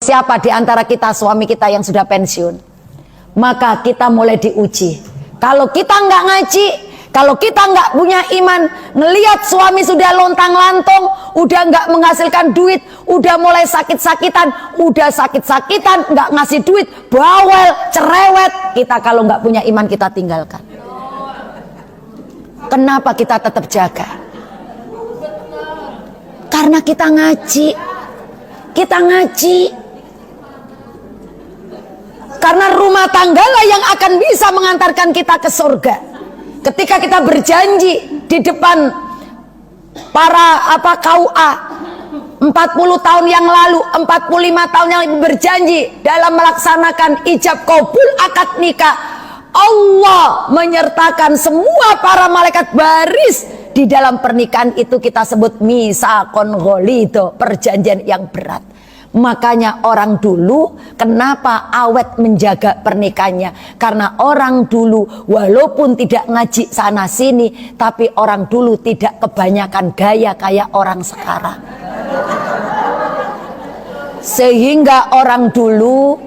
Siapa di antara kita suami kita yang sudah pensiun? Maka kita mulai diuji. Kalau kita nggak ngaji, kalau kita nggak punya iman, ngelihat suami sudah lontang-lantung, udah nggak menghasilkan duit, udah mulai sakit-sakitan, nggak ngasih duit, bawel, cerewet, kita kalau nggak punya iman kita tinggalkan. Kenapa kita tetap jaga? Karena kita ngaji. Karena rumah tanggalah yang akan bisa mengantarkan kita ke surga. Ketika kita berjanji di depan para KUA 40 tahun yang lalu, 45 tahun yang lalu berjanji dalam melaksanakan ijab kabul akad nikah, Allah menyertakan semua para malaikat baris di dalam pernikahan itu. Kita sebut misaqon ghalidho, perjanjian yang berat. Makanya orang dulu kenapa awet menjaga pernikahannya? Karena orang dulu walaupun tidak ngaji sana sini, tapi orang dulu tidak kebanyakan gaya kayak orang sekarang. Sehingga orang dulu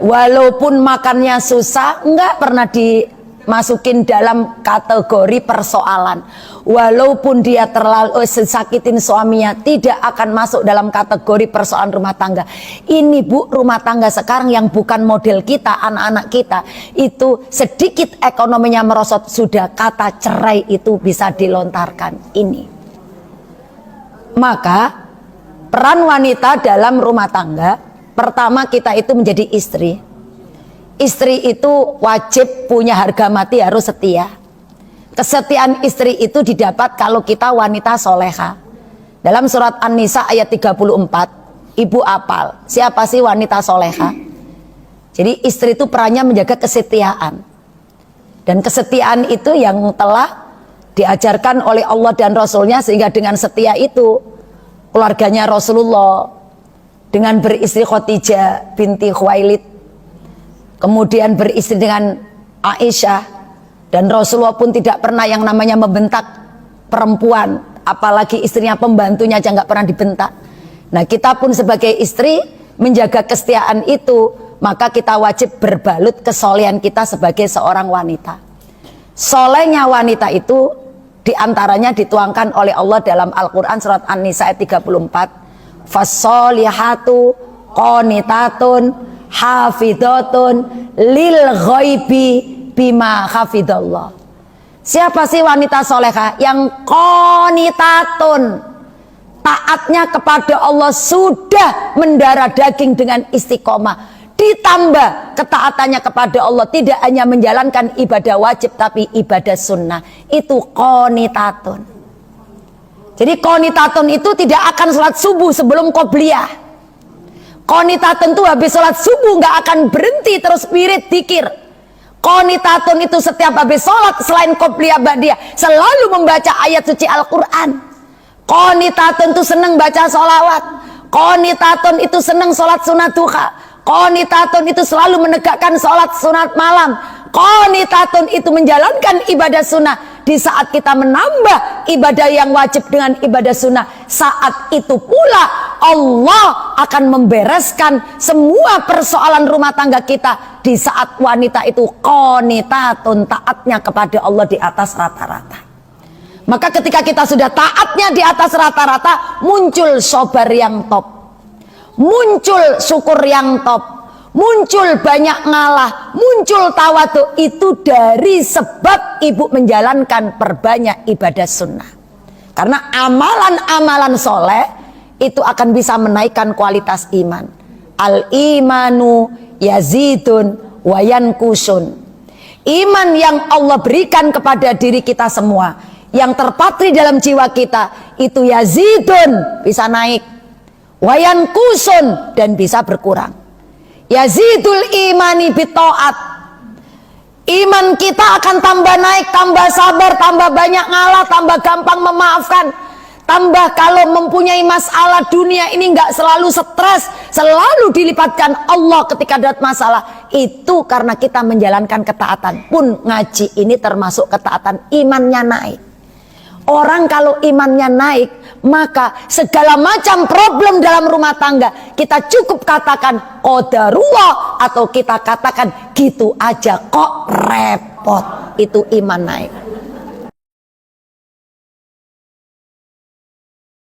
walaupun makannya susah, nggak pernah dimasukin dalam kategori persoalan. Walaupun dia terlalu sakitin suaminya, tidak akan masuk dalam kategori persoalan rumah tangga. Ini Bu, rumah tangga sekarang yang bukan model kita, anak-anak kita, itu sedikit ekonominya merosot, sudah kata cerai itu bisa dilontarkan. Ini maka peran wanita dalam rumah tangga, pertama kita itu menjadi istri. Istri itu wajib punya harga mati, harus setia. Kesetiaan istri itu didapat kalau kita wanita soleha. Dalam surat An-Nisa ayat 34, ibu apal, siapa sih wanita soleha? Jadi istri itu perannya menjaga kesetiaan. Dan kesetiaan itu yang telah diajarkan oleh Allah dan Rasulnya, sehingga dengan setia itu keluarganya Rasulullah dengan beristri Khadijah binti Khuwailid, kemudian beristri dengan Aisyah, dan Rasulullah pun tidak pernah yang namanya membentak perempuan, apalagi istrinya, pembantunya aja nggak pernah dibentak. Nah, kita pun sebagai istri menjaga kesetiaan itu, maka kita wajib berbalut kesolehan kita sebagai seorang wanita. Solehnya wanita itu diantaranya dituangkan oleh Allah dalam Al-Quran surat An-Nisa ayat 34, fassolihatu qonitatun hafidhatun lil ghaibi bima hafidhallah. Siapa sih wanita soleha? Yang qonitatun, taatnya kepada Allah sudah mendarah daging dengan istiqomah, ditambah ketaatannya kepada Allah, tidak hanya menjalankan ibadah wajib tapi ibadah sunnah. Itu qonitatun. Jadi qonitatun itu tidak akan sholat subuh sebelum qobliyah. Qonitatun itu habis sholat subuh nggak akan berhenti, terus wirid dzikir. Qonitatun itu setiap habis sholat selain qobliyah ba'diyah selalu membaca ayat suci Al-Quran. Qonitatun itu senang baca sholawat. Qonitatun itu senang sholat sunat duha. Qonitatun itu selalu menegakkan sholat sunat malam. Qonitatun itu menjalankan ibadah sunnah. Di saat kita menambah ibadah yang wajib dengan ibadah sunnah, saat itu pula Allah akan membereskan semua persoalan rumah tangga kita. Di saat wanita itu qonitatun, taatnya kepada Allah di atas rata-rata. Maka ketika kita sudah taatnya di atas rata-rata, muncul sabar yang top, muncul syukur yang top, muncul banyak ngalah, muncul tawadu. Itu dari sebab ibu menjalankan perbanyak ibadah sunnah. Karena amalan-amalan soleh itu akan bisa menaikkan kualitas iman. Al-imanu yazidun wa yankusun. Iman yang Allah berikan kepada diri kita semua, yang terpatri dalam jiwa kita, itu yazidun, bisa naik, wa yankusun, dan bisa berkurang. Yazidul imani bitoat, iman kita akan tambah naik, tambah sabar, tambah banyak ngalah, tambah gampang memaafkan, tambah kalau mempunyai masalah dunia ini nggak selalu stres, selalu dilipatkan Allah ketika ada masalah. Itu karena kita menjalankan ketaatan. Pun ngaji ini termasuk ketaatan, imannya naik. Orang kalau imannya naik, maka segala macam problem dalam rumah tangga kita cukup katakan qadarullah, atau kita katakan gitu aja kok repot. Itu iman naik.